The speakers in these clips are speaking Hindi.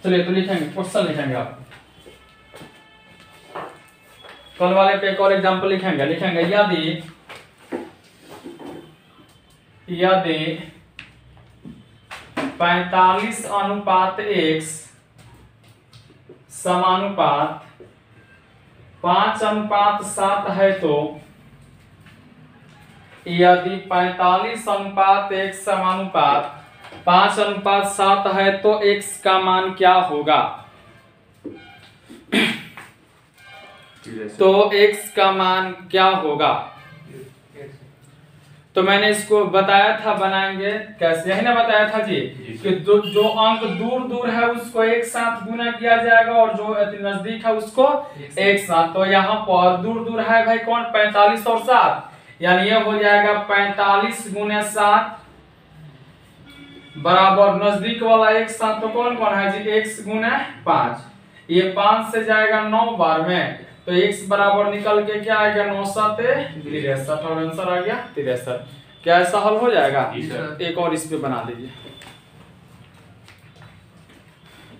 चलिए तो लिखेंगे, क्वेश्चन लिखेंगे आप। कल वाले पे एक और एग्जांपल लिखेंगे यदि 45:x समानुपात 5:7 है तो यदि 45:x समानुपात 5:7 है तो x का मान क्या होगा? तो x का मान क्या होगा? तो मैंने इसको बताया था बनाएंगे कैसे, यही ना बताया था जी कि जो अंक दूर दूर है उसको एक साथ गुना किया जाएगा और जो नजदीक है उसको एक साथ। तो यहाँ पर दूर दूर है भाई कौन, 45 और 7, यानी ये हो जाएगा 45 गुने 7 बराबर नजदीक वाला एक साथ तो कौन कौन है जी, x गुने 5। ये 5 से जाएगा 9 बार में, तो x बराबर निकल के क्या आएगा, 9 7 63 और आंसर आ गया 63। क्या ऐसा हल हो जाएगा? एक और इस पे बना लीजिए,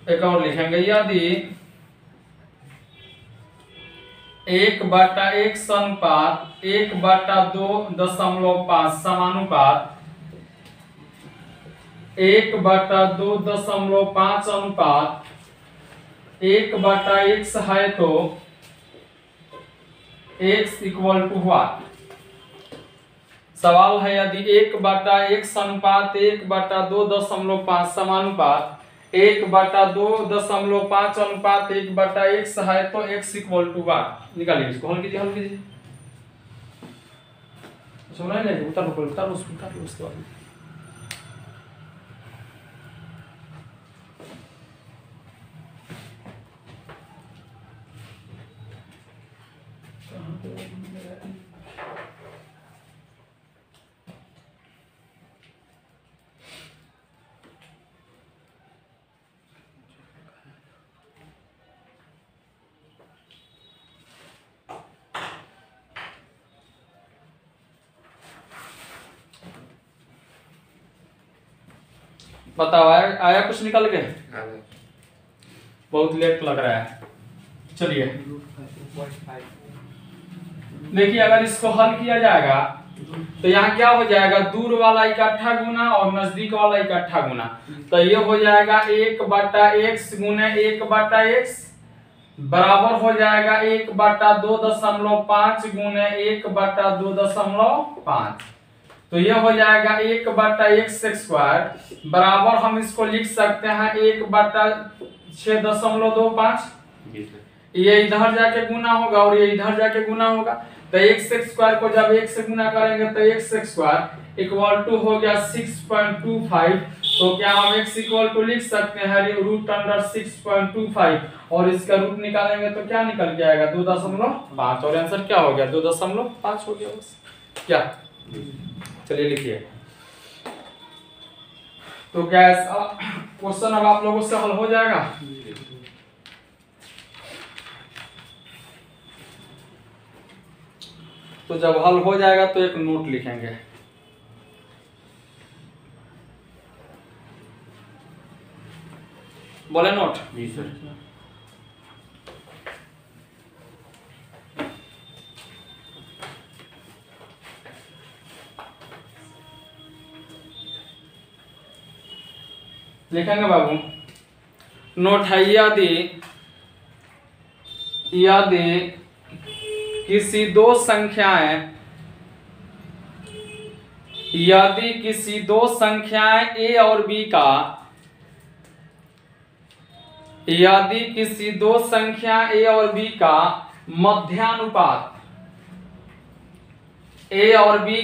एक और लिखेंगे यदि 1/x अनुपात 1/2.5 समानुपात 1/2.5 अनुपात 1/x है तो x इक्वल टू व्हाट? सवाल है यदि 1/x अनुपात 1/2.5 समानुपात 1/2.5 अनुपात 1/x है तो x इक्वल टू व्हाट? निकालिए इसको, हल कीजिए। सुना नहीं, उतार उसके बाद बताओ, आया कुछ निकल के? बहुत लेट लग रहा है। चलिए देखिए, अगर इसको हल किया जाएगा तो यहाँ क्या हो जाएगा, दूर वाला इकट्ठा गुना और नजदीक वाला इकट्ठा गुना। तो ये हो जाएगा 1/x गुने 1/x बराबर हो जाएगा 1/2.5 गुने 1/2.5। तो ये हो जाएगा 1/x² बराबर हम इसको लिख सकते हैं 1/6.25। ये इधर जाके गुना होगा और ये इधर जाके गुना होगा। तो x² को जब 1 से गुना करेंगे तो x² इक्वल टू हो गया 6.25। तो क्या हम x इक्वल टू लिख सकते हैं √6.25 और इसका रूट निकालेंगे तो क्या निकल जाएगा 2.5 और आंसर क्या हो गया 2.5 हो गया बस। क्या, चलिए लिखिए। तो क्या क्वेश्चन अब आप लोगों से हल हो जाएगा? तो जब हल हो जाएगा तो एक नोट लिखेंगे। बोले नोट? जी सर। लिखेंगे बाबू, नोट है यदि किसी दो संख्याएं a और b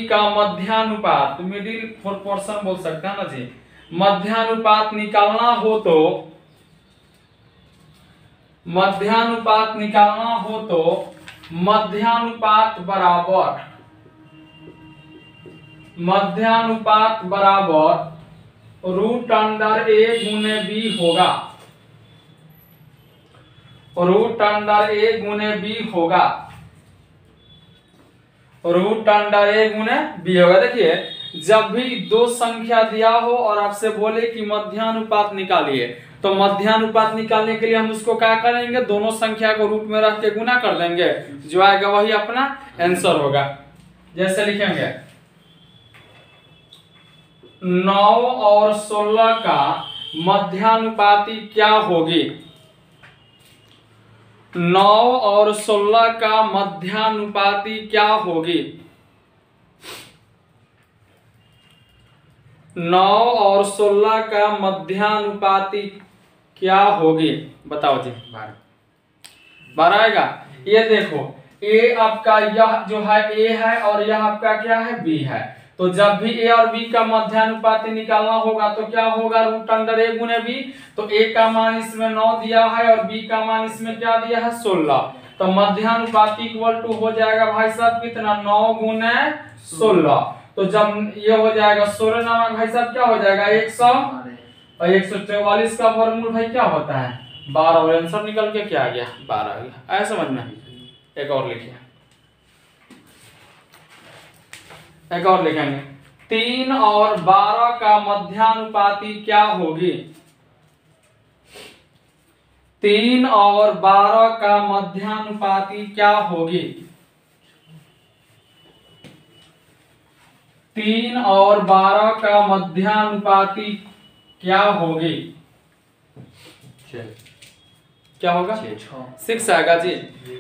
का मध्यानुपात मिडिल प्रोपोर्शन बोल सकते हैं ना जी, मध्यानुपात निकालना हो तो मध्यानुपात बराबर √a गुने b होगा। √a गुने b होगा। देखिए, जब भी दो संख्या दिया हो और आपसे बोले कि मध्यानुपात निकालिए तो मध्यानुपात निकालने के लिए हम उसको क्या करेंगे, दोनों संख्या को रूट में रख के गुना कर देंगे, जो आएगा वही अपना आंसर होगा। जैसे लिखेंगे 9 और 16 का मध्यानुपाती क्या होगी, 9 और 16 का मध्यानुपाती क्या होगी, 9 और 16 का मध्यानुपाती क्या होगी, बताओ जी। 12 आएगा। ये देखो ए आपका यह जो है ए है और यह आपका क्या है बी है, तो जब भी ए और बी का मध्यानुपाती निकालना होगा तो क्या होगा, रूट अंडर ए गुने बी। तो ए का मान इसमें 9 दिया है और बी का मान इसमें क्या दिया है 16, तो मध्यानुपाती इक्वल टू हो जाएगा भाई साहब कितना, 9 गुने 16। तो जब ये हो जाएगा 16 ना भाई साहब क्या हो जाएगा 100 और 144 का वर्गमूल भाई क्या होता है 12, और आंसर निकल के क्या आ गया 12 आ गया। आया समझ में। एक और लिखिए, एक और लिखेंगे 3 और 12 का मध्यानुपाती क्या होगी, 3 और 12 का मध्यानुपाती क्या होगी, 3 और 12 का मध्यानुपाती क्या होगी, क्या होगा 6 आएगा जी।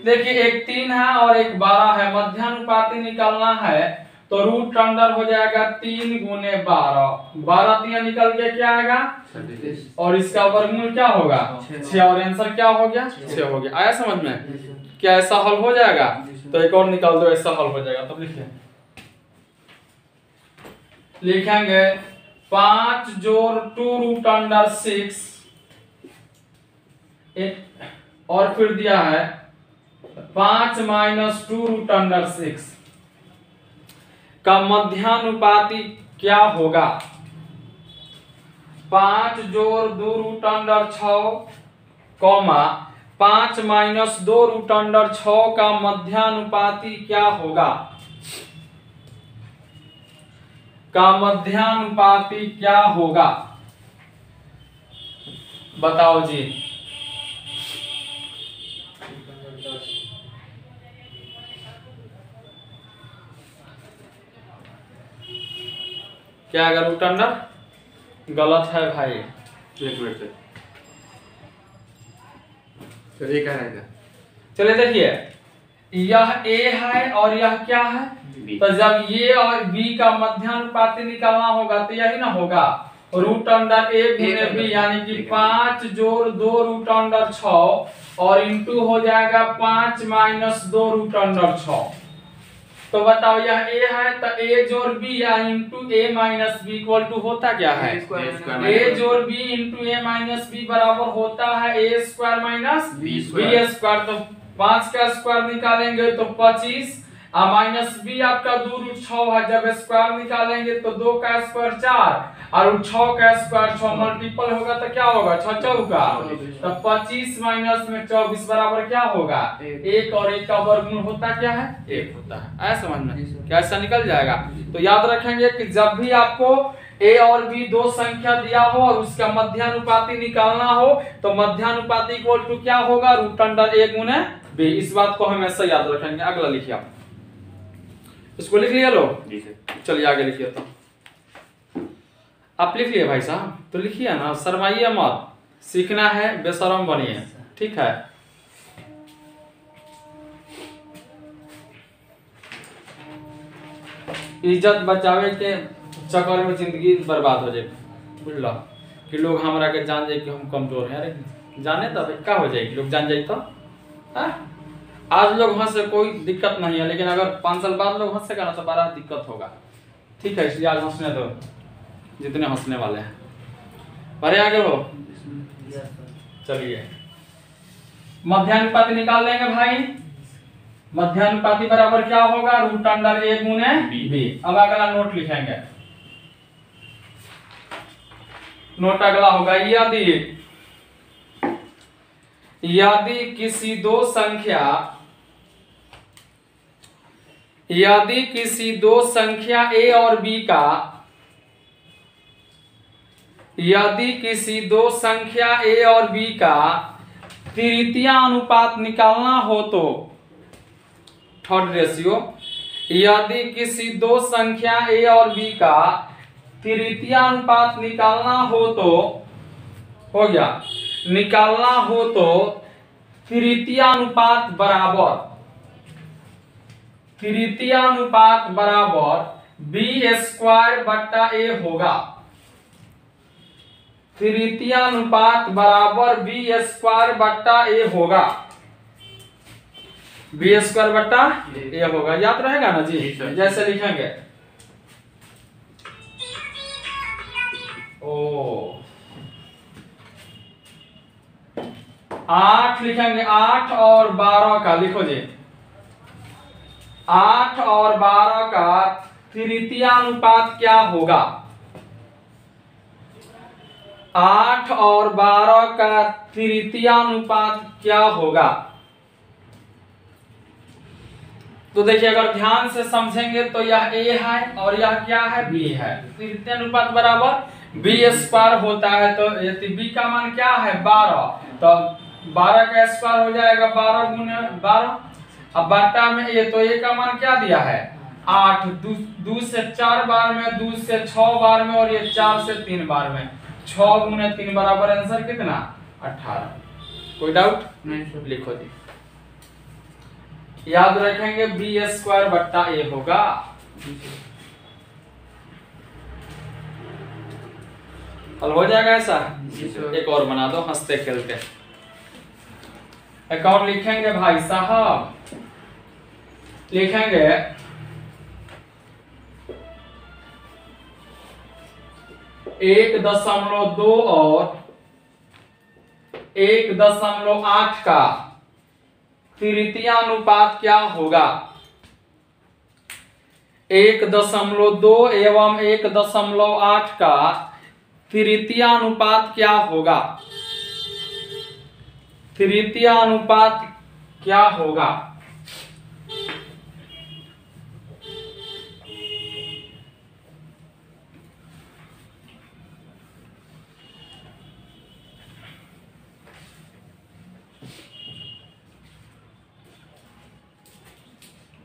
देखिए एक 3 है और एक 12 है, मध्यानुपाती निकालना है तो रूट अंडर हो जाएगा 3 गुने 12, 12 3 निकल के क्या आएगा 36 और इसका वर्गमूल क्या होगा 6 और आंसर क्या हो गया 6 हो गया। आया समझ में। क्या ऐसा हल हो जाएगा, तो एक और निकाल दो ऐसा हल हो जाएगा। तब लिखिए, लिखेंगे 5 जोड़ 2 रूट अंडर 6 और फिर दिया है 5 माइनस 2 रूट अंडर 6 का मध्यानुपाती क्या होगा, 5 जोड़ 2 root under 6 comma 5 minus 2 root under 6 का मध्यानुपाती क्या होगा, का मध्यानुपाती क्या होगा, बताओ जी। क्या अगर रूट अंडर गलत है भाई, एक मिनट चलिए क्या रहेगा, चलिए देखिए यह ए है और यह क्या है B। तो जब ये और बी का मध्यानुपाती निकालना होगा तो यही ना होगा रूट अंडर ए गुने बी, यानी कि 5 जोड़ 2 रूट अंडर 6 और इंटू हो जाएगा 5 माइनस 2 रूट अंडर 6। तो बताओ यह ए है तो ए जोड़ बी या into A minus B equal to होता क्या है, ए जोड़ B into A minus B बराबर होता है A square minus B square. तो 5 का स्क्वायर निकालेंगे तो 25 माइनस बी आपका 2 रूट 6 है, जब स्क्वायर निकालेंगे तो 2 का स्क्वायर 4 और 6 का स्क्वायर 6 मल्टीपल होगा तो क्या होगा 6 चौका, तो 25 माइनस में 24 बराबर क्या होगा 1 और 1 का वर्गमूल होता क्या है 1 होता है। ऐसा समझ में क्या ऐसा निकल जाएगा। तो याद रखेंगे कि जब भी आपको ए और बी दो संख्या दिया हो और उसका मध्यानुपाती निकालना हो तो मध्यानुपाती इक्वल टू क्या होगा रूट अंडर ए गुने बी। इस बात को हमेशा याद रखेंगे। अगला लिखिए, आप इसको लिख लिया लो, चलिए आगे लिखिए। तो आप लिख लिए भाई साहब, तो लिखिए ना, शर्माइए मत, सीखना है बेशरम बनिए, ठीक है। इज्जत बचावे के चक्कर में जिंदगी बर्बाद हो जाए, बुझल कि लोग हमरा के जान जाए कि हम कमजोर हैं। अरे जाने तब क्या हो जाएगी, लोग जान जाए तो आज लोग हंसे कोई दिक्कत नहीं है, लेकिन अगर 5 साल बाद लोग हंसेगा ना तो बड़ा दिक्कत होगा, ठीक है। इसलिए आज हंसने दो जितने हंसने वाले हैं। अरे आगे हो, चलिए मध्यानुपाती निकाल लेंगे भाई। मध्यानुपाती बराबर क्या होगा रूट अंडर ए गुने बी। अब अगला नोट लिखेंगे, नोट अगला होगा यदि किसी दो संख्या ए और बी का यदि किसी दो संख्या a और b का तृतीय अनुपात निकालना हो तो थर्ड रेशियो, यदि किसी दो संख्या a और b का तृतीय अनुपात निकालना हो तो हो गया, निकालना हो तो तृतीय अनुपात बराबर b स्क्वायर बट्टा a होगा। तृतीय अनुपात बराबर b स्क्वायर बट्टा a होगा, b स्क्वायर बट्टा a होगा। याद रहेगा ना जी? जैसे लिखेंगे 8 लिखेंगे, 8 और 12 का लिखो जी, 8 और 12 का तृतीय अनुपात क्या होगा? 8 और 12 का तृतीय अनुपात क्या होगा? तो देखिए अगर ध्यान से समझेंगे तो यह a है और यह क्या है? b है। तृतीय अनुपात बराबर b स्क्वायर होता है, तो b का मान क्या है? 12, तो 12 का स्क्वायर हो जाएगा 12 गुने 12। अब बट्टा में a, तो a का मान क्या दिया है? 8, 2 से 4 बार में, 2 से 6 बार में और ये 4 से 3 बार में, 6 गुने 3 बराबर आंसर कितना? 18। कोई डाउट नहीं? लिखो जी, याद रखेंगे b स्क्वायर बट्टा a होगा। हल हो जाएगा ऐसा? एक और बना दो हंसते खेलते। एक और लिखेंगे भाई साहब, लिखेंगे 1.2 और 1.8 का तृतीय अनुपात क्या होगा? 1.2 एवं 1.8 का तृतीय अनुपात क्या होगा? तृतीय अनुपात क्या होगा?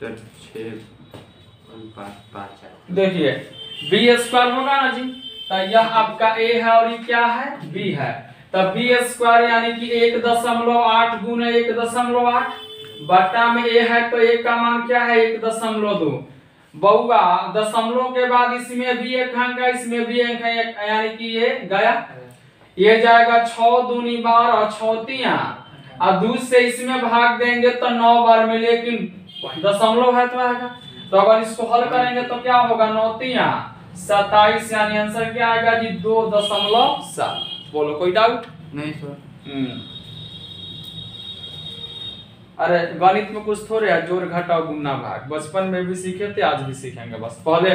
तो 6:5 देखिए b स्क्वायर होगा ना जी, तो यह आपका a है और ये क्या है? b है। तब b स्क्वायर यानी कि 1.8 गुने 1.8 बट्टा में a है, तो a का मान क्या है? 1.2। बउआ दशमलव के बाद इसमें भी एक अंक है, इसमें भी एक है, यानी कि ये गया, ये जाएगा 6 दूनी 12, 6 तिया, और 2 से इसमें भाग देंगे तो 9 बार में, लेकिन दशमलव है तो आएगा। तो अगर इसको हल करेंगे तो क्या होगा? 9 तिया 27, यानी आंसर क्या आएगा जी? 2.7। बोलो कोई डाउट नहीं सर? अरे गणित में कुछ थोड़े है जोड़ घटाव गुना भाग, बचपन में भी सीखे थे, आज भी सीखेंगे। बस पहले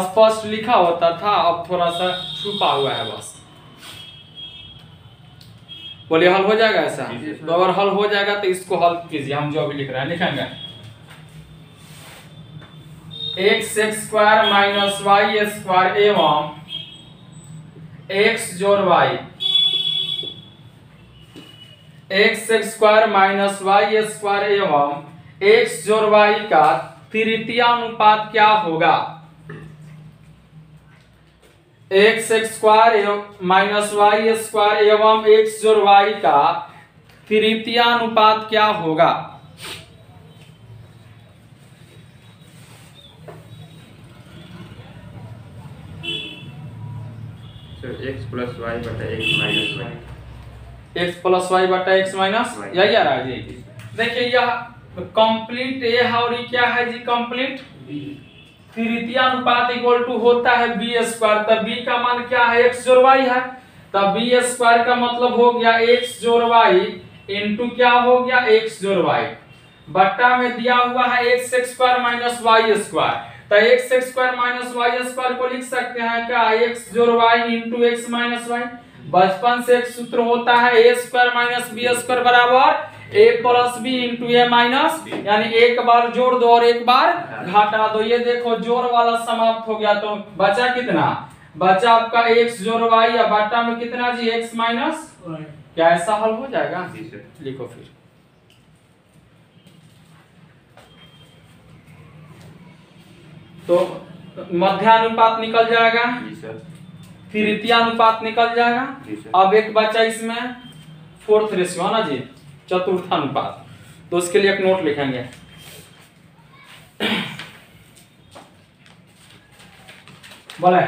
स्पष्ट लिखा होता था, अब थोड़ा सा छुपा हुआ है बस। बोलिए हल हो जाएगा ऐसा? तो अगर हल हो जाएगा तो इसको हल कीजिए, हम जो अभी लिख रहे हैं लिखेंगे x² माइनस y² एवं x जोड़ y, x² माइनस y² एवं x जोड़ y का तृतीय अनुपात क्या होगा? x² माइनस y² एवं x जोड़ y का तृतीय अनुपात क्या होगा? x प्लस y बटा x minus y, x plus y बटा x माइनस, यही आ रहा है जी। देखिए यह कंप्लीट ए है और ये क्या है जी? कंप्लीट तृतीय अनुपात इक्वल टू होता है b स्क्वायर। तब b का मान क्या है? x जोड़ y है, तब b स्क्वायर का मतलब हो गया x जोड़ y इनटू क्या हो गया? x जोड़ y बट्टा में दिया हुआ है x² माइनस y², तो x² माइनस y² को लिख सकते हैं क्या? x जोड़ y into x minus y। बचपन से एक सूत्र होता है a² माइनस b² बराबर a plus b into a minus, यानी एक बार जोड़ दो और एक बार घटा दो। ये देखो जोड़ वाला समाप्त हो गया, तो बचा कितना? बचा आपका x जोड़ y या बाटा में कितना जी x माइनस, क्या ऐसा हल हो जाएगा? जी सर। लिखो फिर। तो मध्यानुपात निकल जाएगा, जी सर। तृतीयानुपात निकल जाएगा। जी सर। अब एक बचा इसमें फोर्थ रेशियो है ना जी, चतुर्थानुपात। तो उसके लिए एक नोट लिखेंगे। बोले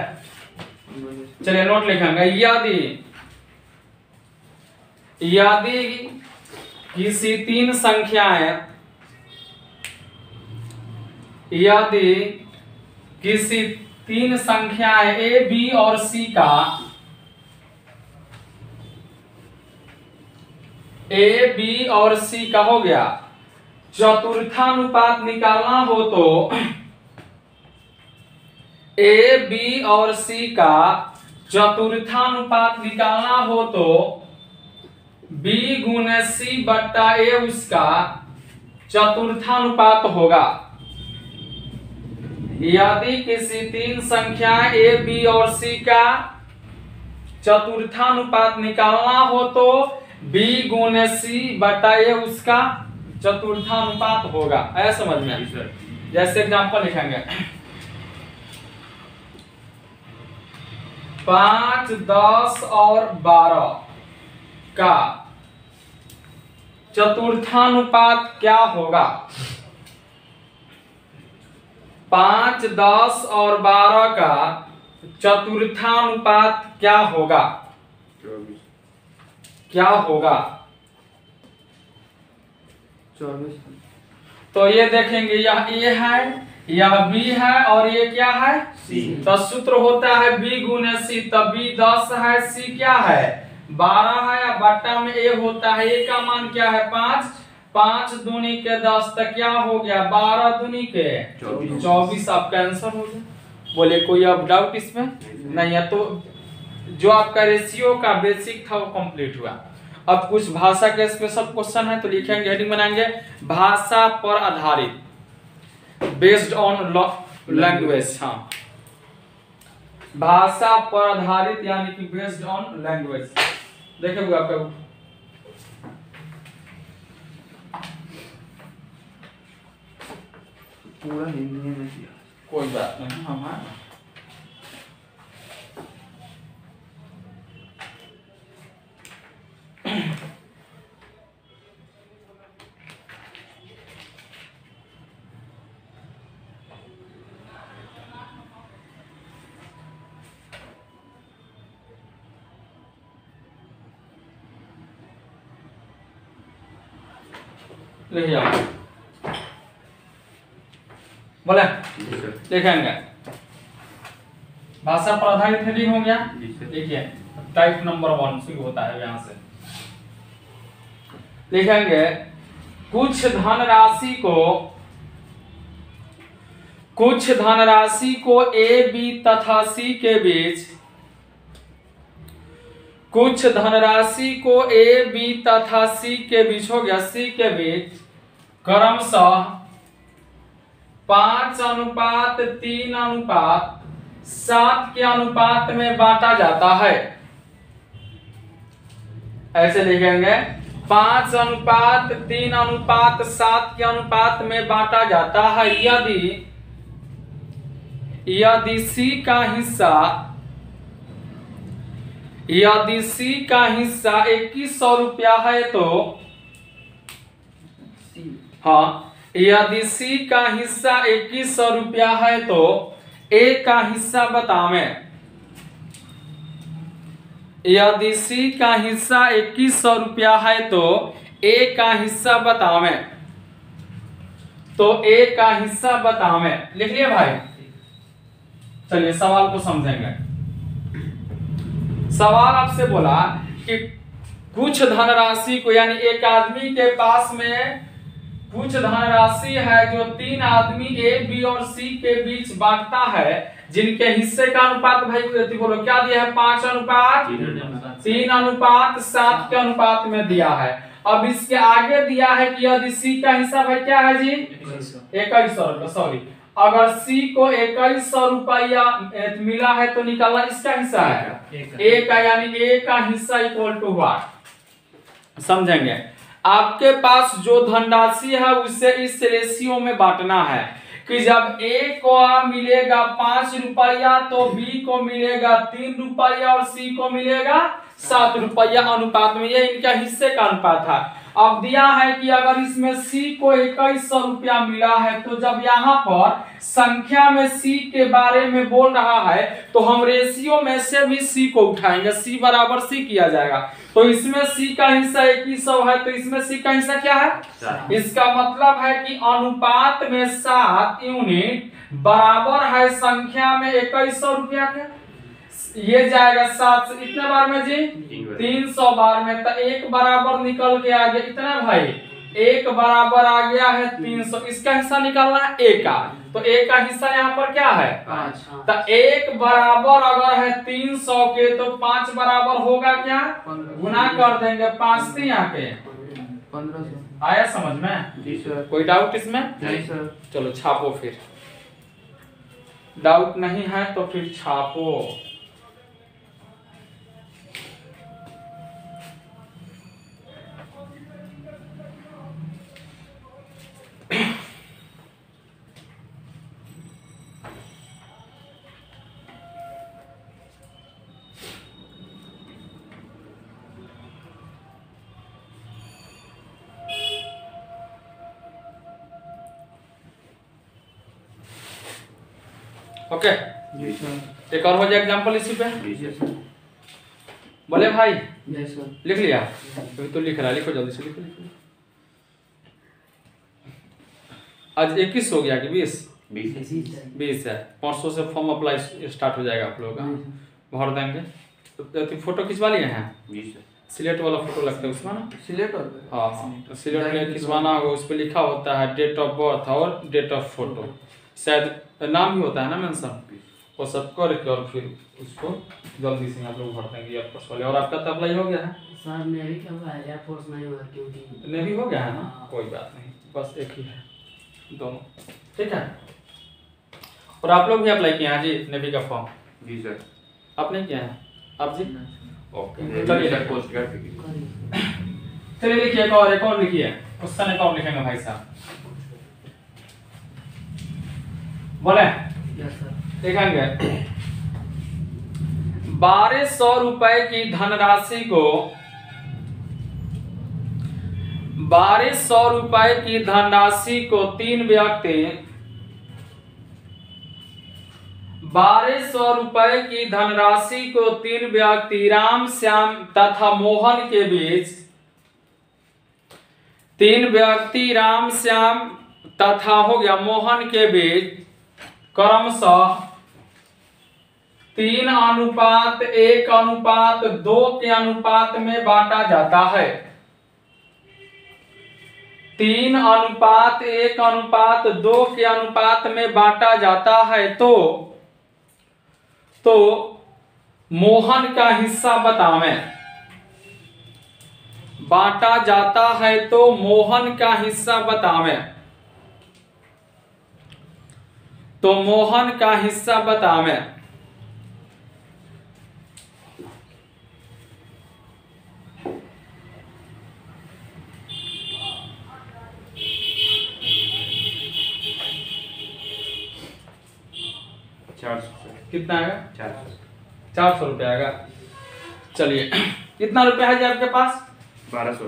चलिए नोट लिखेंगे। यदि किसी तीन संख्याएं, यदि किसी तीन संख्याएं ए बी और सी का, ए बी और सी का हो गया, चतुर्थानुपात निकालना हो तो ए बी और सी का चतुर्थानुपात निकालना हो तो बी गुने सी बट्टा ए उसका चतुर्थानुपात होगा। यदि किसी तीन संख्या ए बी और सी का चतुर्थानुपात निकालना हो तो बी गुने सी बटा ए उसका चतुर्थानुपात होगा। ऐसा समझ में? जैसे एग्जांपल लिखेंगे 5, 10 और 12 का चतुर्थानुपात क्या होगा? 5, 10 और 12 का चतुर्थानुपात क्या होगा? 24। क्या होगा? 24। तो ये देखेंगे, यह ए है, यह बी है और ये क्या है? सी। तो सूत्र होता है बी गुने सी। तब बी 10 है, सी क्या है? 12 है, या बट्टा में ए होता है। ए का मान क्या है? 5। 5 दूनी के 10 तक क्या हो गया? 12 दूनी के 24। आपका आंसर हो गया। बोले कोई अब डाउट इसमें? नहीं है। तो जो आपका रेशियो का बेसिक था वो कंप्लीट हुआ। अब कुछ भाषा के स्पेशल क्वेश्चन है, तो लिखेंगे, हेडिंग बनाएंगे भाषा पर आधारित, बेस्ड ऑन लैंग्वेज। हाँ, भाषा पर आधारित यानी कि बेस्ड ऑन लैंग्वेज। देखिए आपका पूरा हिंदी में दिया। कोई बात नहीं। हाँ लिखिए आप। बोले लिखेंगे भाषा पर आधारित हेडिंग हो गया। देखिए टाइप नंबर 1 शुरू होता है यहां से। लिखेंगे कुछ धनराशि को ए बी तथा सी के बीच, कुछ धनराशि को ए बी तथा सी के बीच हो गया, सी के बीच क्रमशः 5:3:7 के अनुपात में बांटा जाता है। ऐसे लिखेंगे 5:3:7 के अनुपात में बांटा जाता है। यदि सी का हिस्सा 2100 रुपया है तो, हाँ, यदि सी का हिस्सा 2100 रुपया है तो ए का हिस्सा बतावें। यदि सी का हिस्सा 2100 रुपया है तो ए का हिस्सा बतावें। तो ए का हिस्सा बतावें। लिख लिया भाई। चलिए सवाल को समझेंगे। सवाल आपसे बोला कि कुछ धनराशि को, यानी एक आदमी के पास में कुछ धनराशि है जो 3 आदमी ए बी और सी के बीच बांटता है, जिनके हिस्से का अनुपात भाई बोलो क्या दिया है? 5:3:7 के अनुपात में दिया है। अब इसके आगे दिया है कि यदि सी का हिस्सा भाई क्या है जी 2100, सॉरी, अगर सी को 2100 रुपया मिला है तो निकालना इसका हिस्सा है ए का, यानी ए का हिस्सा इक्वल टू व्हाट, समझेंगे। आपके पास जो धनराशि है उसे इस रेशियो में बांटना है कि जब ए को मिलेगा 5 रुपया तो बी को मिलेगा 3 रुपया और सी को मिलेगा 7 रुपया अनुपात में, ये इनका हिस्से का अनुपात है। अब दिया है कि अगर इसमें सी को 2100 रुपया मिला है तो जब यहाँ पर संख्या में सी के बारे में बोल रहा है तो हम रेशियो में से भी सी को उठाएंगे, सी बराबर सी किया जाएगा। तो इसमें सी का हिस्सा 2100 है तो इसमें सी का हिस्सा क्या है, इसका मतलब है कि अनुपात में 7 यूनिट बराबर है संख्या में 2100 रुपया के, ये जाएगा 7 से इतने बार में जी 300 बार में, तो एक बराबर निकल के आ गया इतना भाई, एक बराबर आ गया है 300, इसका हिस्सा निकालना है ए का, तो ए का हिस्सा यहाँ पर क्या है 5, तो एक बराबर अगर है 300 के तो 5 बराबर होगा क्या, गुना कर देंगे 5 से यहाँ के 1500। आया समझ में जी सर। कोई डाउट इसमें नहीं सर। चलो छापो, फिर डाउट नहीं है तो फिर छापो। ओके जी सर। एक और हो जाए एग्जांपल इसी पे, जी सर। बोले भाई जी सर। लिख लिया, अभी तो लिख रहा है, लिखो जल्दी से लिखो, लिखो। आज 21 हो गया कि 20 है, परसों से फॉर्म अप्लाई स्टार्ट हो जाएगा आप लोगों का, भर देंगे। तो फोटो खिंचवा लिए हैं जी सर। सिलेट वाला फोटो लगता है उसमें ना, सिलेक्ट कर दो। हाँ हाँ, तो सिलेट में खिंचवाना होगा, उस पर लिखा होता है डेट ऑफ बर्थ और डेट ऑफ फोटो, शायद नाम भी होता है ना मेंशन, वो सब करके और फिर उसको जल्दी से आप लोग भर देंगे एयरफोर्स वाले। और आपका तो अप्लाई हो गया है सर, नेवी का हुआ है, एयरफोर्स नहीं हुआ क्योंकि नेवी हो गया है ना, कोई बात नहीं, बस एक ही है दोनों, ठीक है। और आप लोग भी अप्लाई किए हैं जी नेवी का फॉर्म? जी सर। आपने किया है आप जी? ओके चलिए चलिए पोस्ट कर दीजिए। चलिए लिखिए, एक और लिखिए, क्वेश्चन एक और लिखेंगे भाई साहब, बोले यस सर। देखेंगे 1200 रुपए की धनराशि को 1200 रुपए की धनराशि को तीन व्यक्ति 1200 रुपए की धनराशि को तीन व्यक्ति राम, श्याम तथा मोहन के बीच, तीन व्यक्ति राम, श्याम तथा हो गया मोहन के बीच क्रमशः 3:1:2 के अनुपात में बांटा जाता है। 3:1:2 के अनुपात में बांटा जाता है तो मोहन का हिस्सा बतावें। बांटा जाता है तो मोहन का हिस्सा बतावें, तो मोहन का हिस्सा बतावें। कितना आएगा? 400 रुपये आएगा। चलिए कितना रुपया है जी आपके पास? 1200।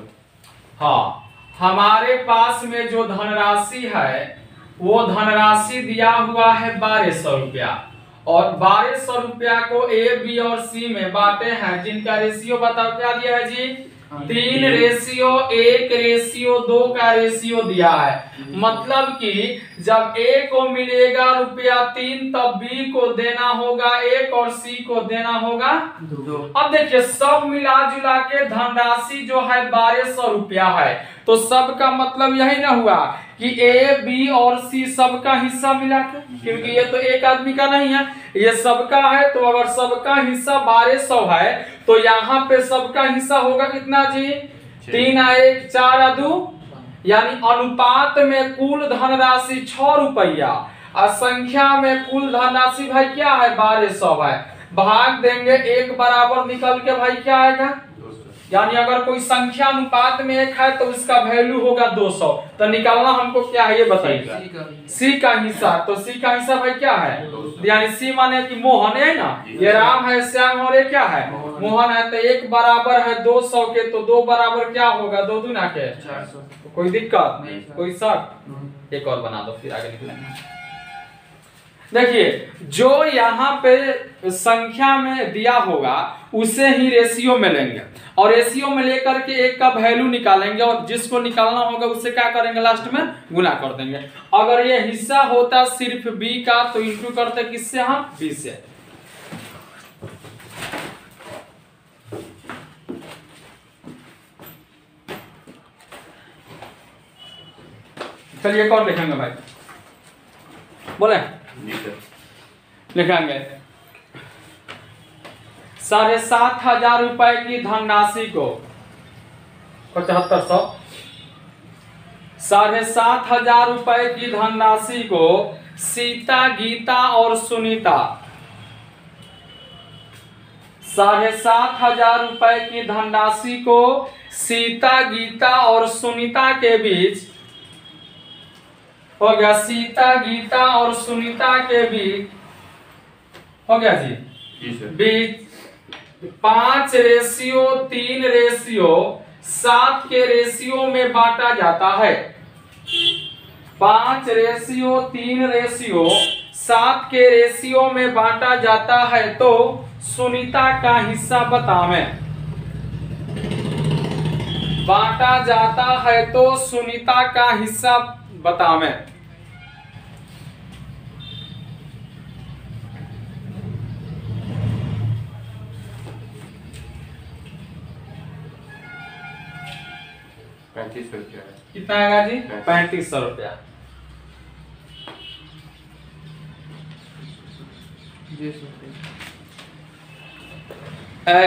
हाँ, हमारे पास में जो धनराशि है वो धनराशि दिया हुआ है 1200 रुपया, और 1200 रुपया को ए, बी और सी में बांटे हैं, जिनका रेशियो बताओ क्या दिया है जी? 3:1:2 का रेशियो दिया है। मतलब कि जब ए को मिलेगा रुपया 3 तब बी को देना होगा 1 और सी को देना होगा 2। अब देखिए सब मिला जुला के धनराशि जो है 1200 रुपया है, तो सबका मतलब यही ना हुआ कि ए, बी और सी सबका हिस्सा मिला के, क्योंकि ये तो एक आदमी का नहीं है, ये सबका है। तो अगर सबका हिस्सा 1200 है तो यहाँ पे सबका हिस्सा होगा कितना जी? 3 आ 1 4 आ 2, यानी अनुपात में कुल धनराशि 6 रुपया और संख्या में कुल धनराशि भाई क्या है 1200 है। भाग देंगे 1 बराबर निकल के भाई क्या आएगा, यानी अगर कोई संख्या अनुपात में 1 है तो उसका वैल्यू होगा 200। तो निकालना हमको क्या है ये बताइएगा, सी का हिस्सा। तो सी का हिस्सा भाई क्या है, यानी सी माने कि मोहन है ना, ये राम है, श्याम और ये क्या है मोहन है। तो 1 बराबर है 200 के, तो 2 बराबर क्या होगा 2 दूना के 400। कोई दिक्कत कोई शक, एक और बना दो फिर आगे निकलेंगे। देखिए जो यहाँ पे संख्या में दिया होगा उसे ही रेशियो में लेंगे और रेशियो में लेकर के 1 का वैल्यू निकालेंगे और जिसको निकालना होगा उससे क्या करेंगे लास्ट में गुना कर देंगे। अगर ये हिस्सा होता सिर्फ b का तो इंटू करते किससे हम b से। चलिए एक और लिखेंगे भाई, बोले लिखेंगे 7,500 रुपए की धनराशि को 7500, 7,500 रुपए की धनराशि को सीता, गीता और सुनीता, 7,500 रुपए की धनराशि को सीता, गीता और सुनीता के बीच हो गया, सीता, गीता और सुनीता के बीच हो गया जी बीच 5:3:7 के रेशियो में बांटा जाता है। 5:3:7 के रेशियो में बांटा जाता है तो सुनीता का हिस्सा बतावें। बांटा जाता है तो सुनीता का हिस्सा बतावें। कितना आएगा जी 3500 रुपया।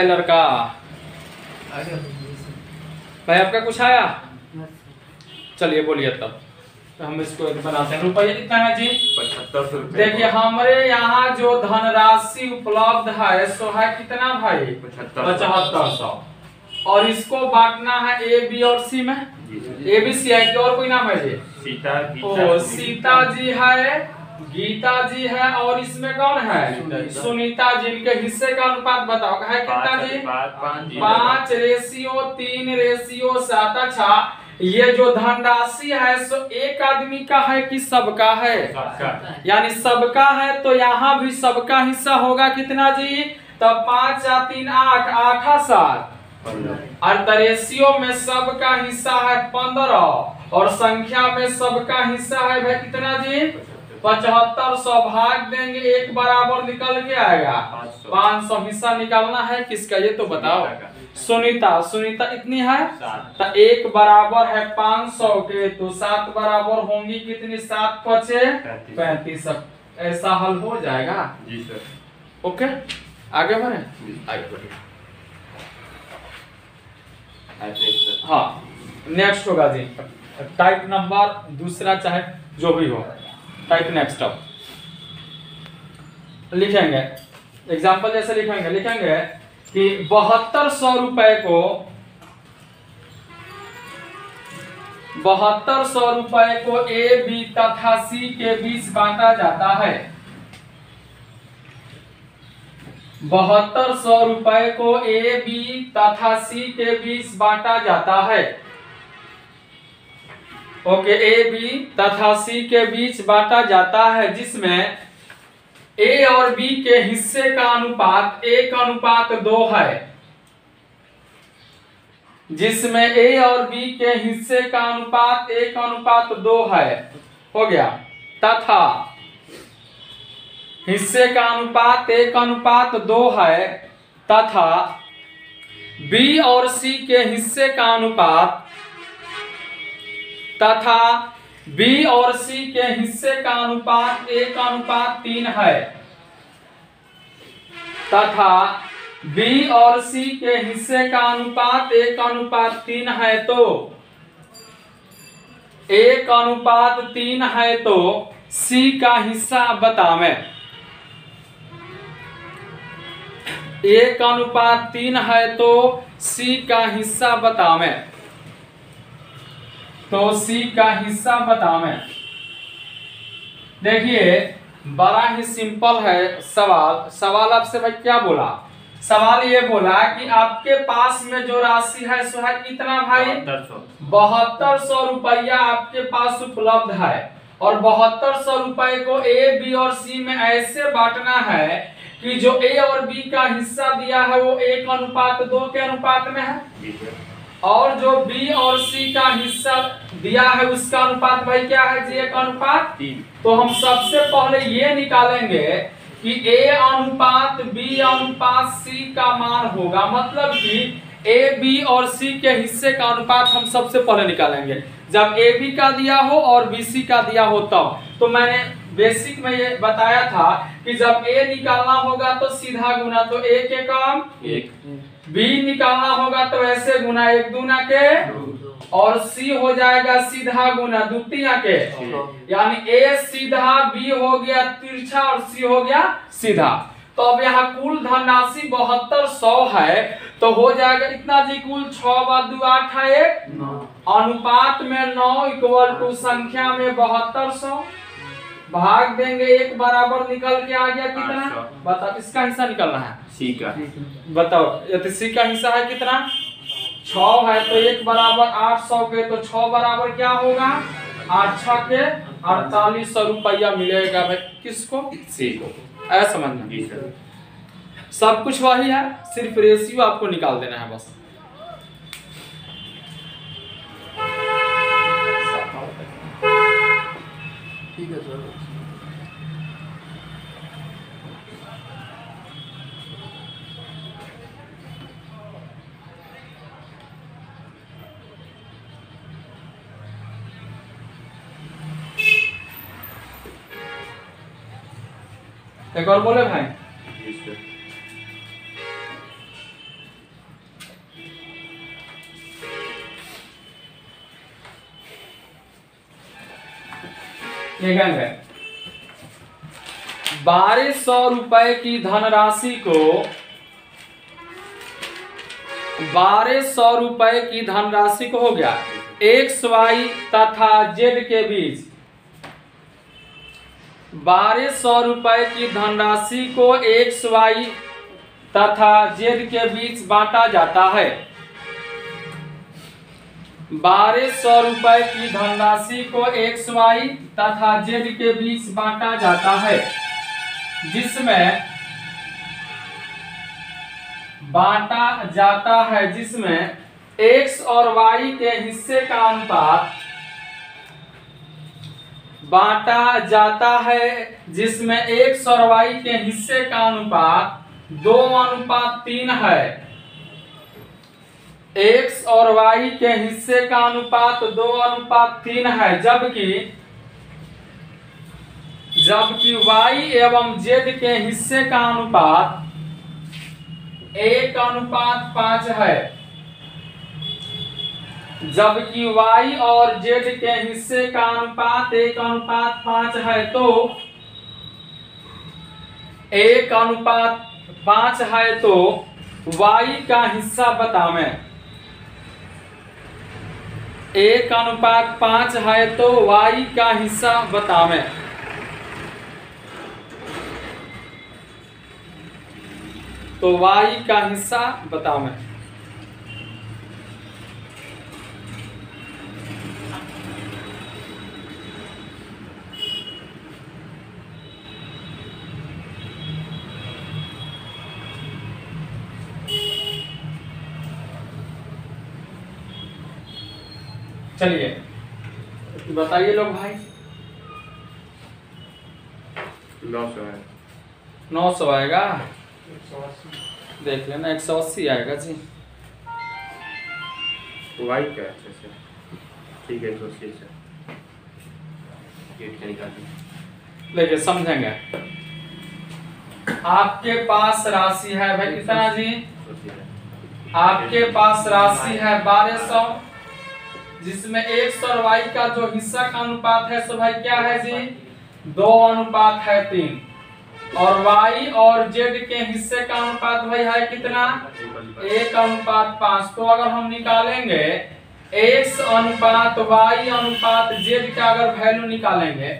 लड़का भाई आपका कुछ आया, चलिए बोलिए तब तो हम इसको बनाते हैं। रुपये कितना है जी 7500 रुपये। देखिए हमारे यहाँ जो धनराशि उपलब्ध है सो है कितना भाई 7500 और इसको बांटना है ए बी और सी में। ए बी सी है कि और कोई नाम है जी सीता, सीता जी है, गीता जी है और इसमें कौन है सुनीता जी। इनके हिस्से का अनुपात बताओ है कितना जी 5:3:7। अच्छा ये जो धनराशि है सो एक आदमी का है कि सबका है, यानी सबका है तो यहाँ भी सबका हिस्सा होगा कितना जी, तब 5 या 3 8 8 7 और रेशियो में सबका हिस्सा है 15 और संख्या में सबका हिस्सा है भाई कितना जी 7500। भाग देंगे 1 बराबर निकल के आएगा 500। हिस्सा निकालना है किसका ये तो बताओ। सुनीता, सुनीता इतनी है तो 1 बराबर है 500 के, तो 7 बराबर होंगी कितनी 7 5 35। ऐसा हल हो जाएगा जी सर। ओके आगे बढ़े, आगे बढ़े। हाँ नेक्स्ट होगा जी टाइप नंबर दूसरा चाहे जो भी हो, टाइप नेक्स्ट अब लिखेंगे एग्जांपल जैसे लिखेंगे कि 7200 रुपए को 7200 रुपए को ए बी तथा सी के बीच बांटा जाता है। 7200 रुपए को ए बी तथा सी के बीच बांटा जाता है। ओके ए बी तथा सी के बीच बांटा जाता है जिसमें ए और बी के हिस्से का अनुपात 1:2 है। जिसमें ए और बी के हिस्से का अनुपात 1:2 है हो गया, तथा हिस्से का अनुपात 1:2 है तथा बी और सी के हिस्से का अनुपात तथा बी और सी के हिस्से का अनुपात 1:3 है तथा बी और सी के हिस्से का अनुपात 1:3 है तो 1:3 है तो सी का हिस्सा बतावे। 1:3 है तो सी का हिस्सा बतावे। तो सी का हिस्सा बतावे। देखिए बड़ा ही सिंपल है सवाल आपसे भाई क्या बोला? सवाल ये बोला कि आपके पास में जो राशि है सो है कितना भाई? 7200 रुपया आपके पास उपलब्ध है और 7200 रुपए को ए बी और सी में ऐसे बांटना है कि जो ए और बी का हिस्सा दिया है वो 1:2 के अनुपात में है और जो बी और सी का हिस्सा दिया है उसका अनुपात भाई क्या है जी? 1:3। तो हम सबसे पहले ये निकालेंगे कि ए अनुपात बी अनुपात सी का मान होगा, मतलब कि ए बी और सी के हिस्से का अनुपात हम सबसे पहले निकालेंगे जब ए बी का दिया हो और बी सी का दिया हो तब। तो मैंने बेसिक में ये बताया था कि जब ए निकालना होगा तो सीधा गुना, तो ए के काम 1, बी निकालना होगा तो ऐसे गुना 1 दूना के और सी हो जाएगा सीधा गुना 2 तिया के, यानी ए सीधा बी हो गया तिरछा और सी हो गया सीधा। तो अब यहाँ कुल धनराशि 7200 है तो हो जाएगा इतना जी कुल 6 × 2 8 है 1 अनुपात में 9 इक्वल टू संख्या में 7200 भाग देंगे 1 बराबर निकल के आ गया कितना? बताओ इसका हिस्सा निकलना है सी का। बताओ यदि सी का हिस्सा है कितना? 6 है तो 1 बराबर 800 के, तो 6 बराबर क्या होगा? 8 6 के 4800 रुपया मिलेगा भाई किसको? सी को। ऐसा समझना जी सर। सब कुछ वही है, सिर्फ रेशियो आपको निकाल देना है बस। ठीक है सर। एक और बोले भाई? जी सर। ये गंग है 1200 रुपए की धनराशि को 1200 रुपए की धनराशि को हो गया एक्स वाई तथा जेड के बीच 1200 रुपए की धनराशि को एक्स वाई तथा जेड के बीच बांटा जाता है। 1200 रुपए की धनराशि को एक्स वाई तथा जेड के बीच बांटा जाता है जिसमें एक्स और वाई के हिस्से का अनुपात बांटा जाता है जिसमें एक्स और वाई के हिस्से का अनुपात 2:3 है। एक्स और वाई के हिस्से का अनुपात 2:3 है जबकि वाई एवं जेड के हिस्से का अनुपात 1:5 है। जबकि वाई और जेड के हिस्से का अनुपात 1:5 है तो 1:5 है तो वाई का हिस्सा बतावें। 1:5 है तो वाई का हिस्सा बतावें। तो वाई का हिस्सा बतावें। चलिए बताइए लोग भाई। 900 है। 900 आएगा, देख लेना 180 आएगा जी। वाई क्या है? अच्छा से ठीक है 180 से गेट का निकाल देखिए समझेंगे। आपके पास राशि है भाई कितना जी, आपके पास राशि है 1200, जिसमें x और y का जो हिस्सा का अनुपात है सो भाई क्या है जी 2:3, और y और z के हिस्से का अनुपात भाई है कितना 1:5। तो अगर हम निकालेंगे x अनुपात y अनुपात z का अगर वैल्यू निकालेंगे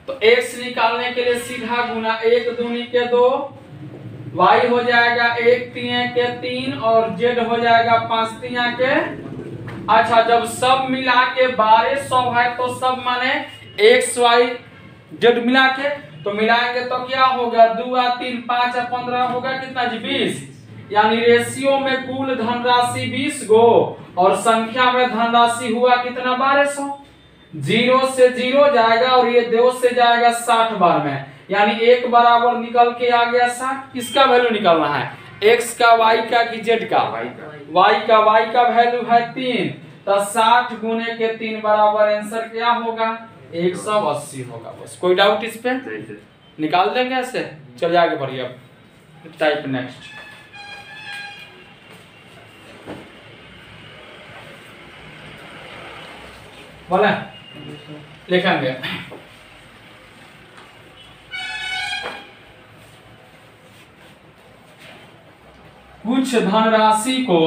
तो x निकालने के लिए सीधा गुना 1 दूनी के 2, y हो जाएगा 1 3 के 3 और z हो जाएगा 5 3 के। अच्छा जब सब मिला के 1200 है तो सब माने x y z मिला के तो मिलाएंगे तो क्या होगा 2 3 5 15 होगा कितना जी 20, यानी रेशियो में कुल धनराशि 20 गो और संख्या में धनराशि हुआ कितना 1200। 0 से 0 जाएगा और ये 2 से जाएगा 60 बार में, यानी एक बराबर निकल के आ गया 60। किसका वैल्यू निकालना है x का y का कि z का, y का वैल्यू है 3, तो 60 गुने के 3 बराबर आंसर क्या होगा 180 होगा। बस कोई डाउट इस पे, निकाल देंगे ऐसे। चलिए आगे बढ़िए, अब टाइप नेक्स्ट बोले लिखेंगे कुछ धनराशि को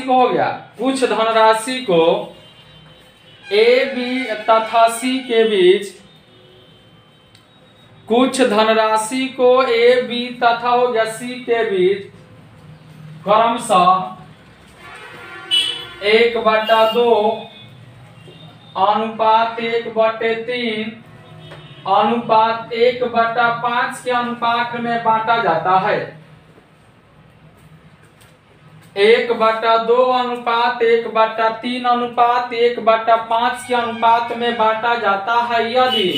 हो गया, कुछ धनराशि को ए बी तथा सी के बीच, कुछ धनराशि को ए बी तथा हो गया सी के बीच क्रमशः 1/2 अनुपात 1/3 अनुपात 1/5 के अनुपात में बांटा जाता है। 1/2 अनुपात 1/3 अनुपात 1/5 के अनुपात में बांटा जाता है यदि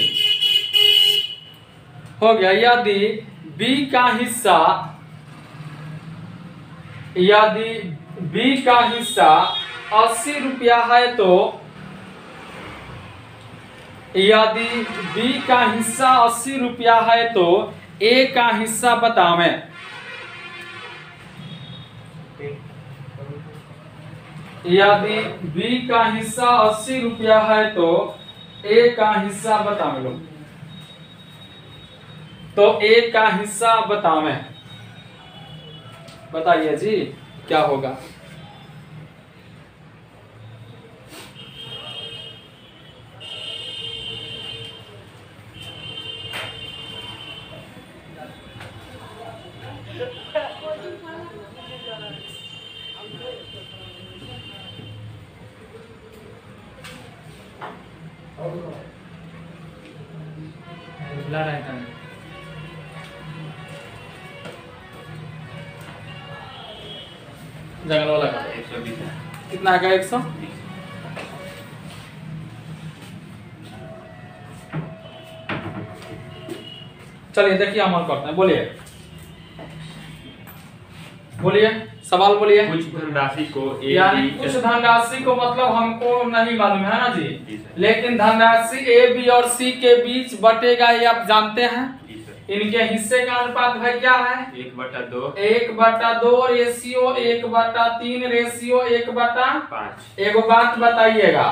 हो गया, यदि B का हिस्सा, यदि B का हिस्सा 80 रुपया है तो, यदि B का हिस्सा 80 रुपया है तो A का हिस्सा बतावें। यदि B का हिस्सा 80 रुपया है तो A का हिस्सा बतावें लोग, तो A का हिस्सा बतावें। बताइए जी क्या होगा। जंगल वाला 120 है। कितना का 100। चलिए देखिए अमल करते हैं, बोलिए बोलिए सवाल बोलिए। कुछ धनराशि को यानी कुछ धनराशि को मतलब हमको नहीं मालूम है ना जी, लेकिन धनराशि ए बी और सी के बीच बटेगा ये आप जानते हैं। इनके हिस्से का अनुपात भाई क्या है 1/2 1/2 रेशियो 1/3 रेशियो 1/5। एगो बात बताइएगा,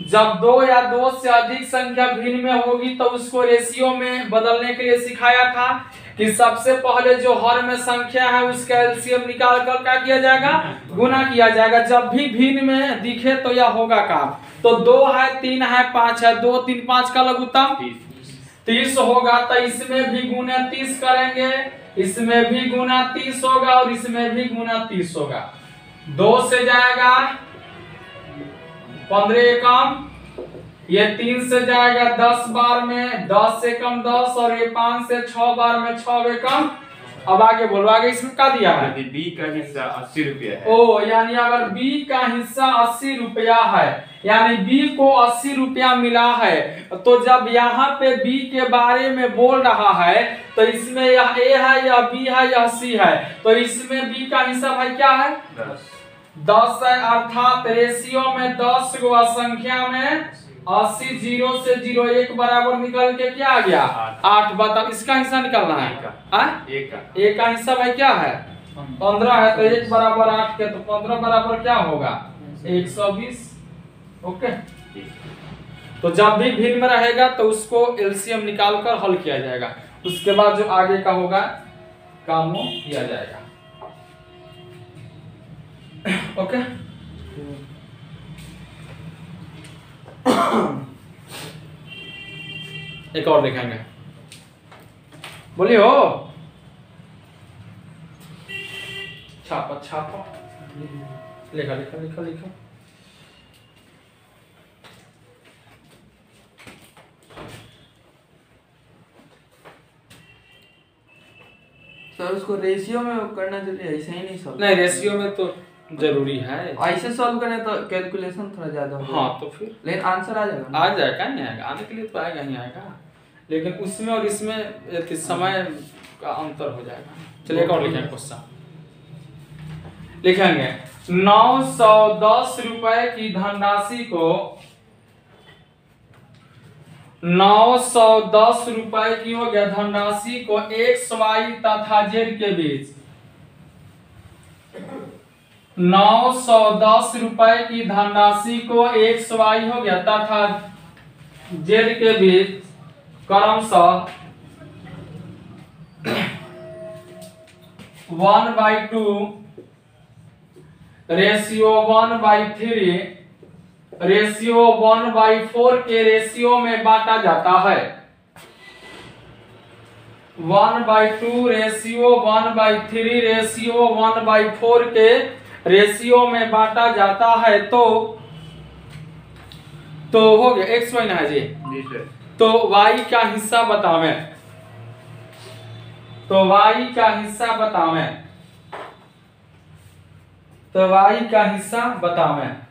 जब 2 या 2 से अधिक संख्या भिन्न में होगी तो उसको रेशियो में बदलने के लिए सिखाया था कि सबसे पहले जो हर में संख्या है उसका एलसीएम निकाल कर क्या किया जाएगा गुना किया जाएगा। जब भी भिन्न में दिखे तो यह होगा काम। तो 2 है 3 है 5 है, 2 3 5 का लघुत्तम 30 होगा, तो इसमें भी गुना 30 करेंगे, इसमें भी गुना 30 होगा और इसमें भी गुना 30 होगा। 2 से जाएगा 15 एकम, ये 3 से जाएगा 10 बार में 10 एकम 10 और ये 5 से 6 बार में 6 एकम। अब आगे बोलो, आगे इसमें क्या दिया है। यदि बी का हिस्सा 80 रुपया है, ओ यानी अगर बी का हिस्सा 80 रुपया है, यानी बी को 80 रुपया मिला है, तो जब यहाँ पे बी के बारे में बोल रहा है तो इसमें यह ए है यह बी है यह सी है, तो इसमें बी का हिस्सा भाई क्या है 10 है, अर्थात रेशियो में 10 गो संख्या में 80 0 से 0 1 बराबर निकल के क्या आ गया 8। बताओ इसका हिस्सा निकालना है एक का हिस्सा भाई क्या है 15 है, तो 1 बराबर 8 के, तो 15 बराबर क्या होगा 120। ओके, तो जब भी भिन्न में रहेगा तो उसको एलसीएम निकाल कर हल किया जाएगा, उसके बाद जो आगे का होगा काम वो किया जाएगा। ओके, एक और देखेंगे, बोलिए हो छापा छापा लिखा लिखा लिखा लिखा। सर उसको रेशियो में करना चाहिए, ऐसे ही नहीं सॉल्व। नहीं, रेशियो में तो जरूरी है, ऐसे सॉल्व करें तो कैलकुलेशन थोड़ा ज्यादा हो। हाँ तो फिर लेकिन आंसर आ जाएगा ना? आ जाएगा, नहीं आएगा, आने के लिए तो आएगा ही आएगा, लेकिन उसमें और इसमें एक समय का अंतर हो जाएगा। चलिए एक और लिखेंगे क्वेश्चन, लिखेंगे 910 रुपए की धनराशि को 910 रुपए की हो गया धनराशि को एक्स वाई तथा जेड के बीच 910 रुपए की धनराशि को एक्स वाई हो गया तथा जेड के बीच क्रमशः 1/2 रेशियो 1/3 रेशियो 1/4 के रेशियो में बांटा जाता है। 1/2 रेशियो 1/3 रेशियो 1/4 के रेशियो में बांटा जाता है, तो हो गया एक्स वाई ना जी, तो y का हिस्सा बतावें, तो y का हिस्सा बतावें, तो y का हिस्सा बतावें।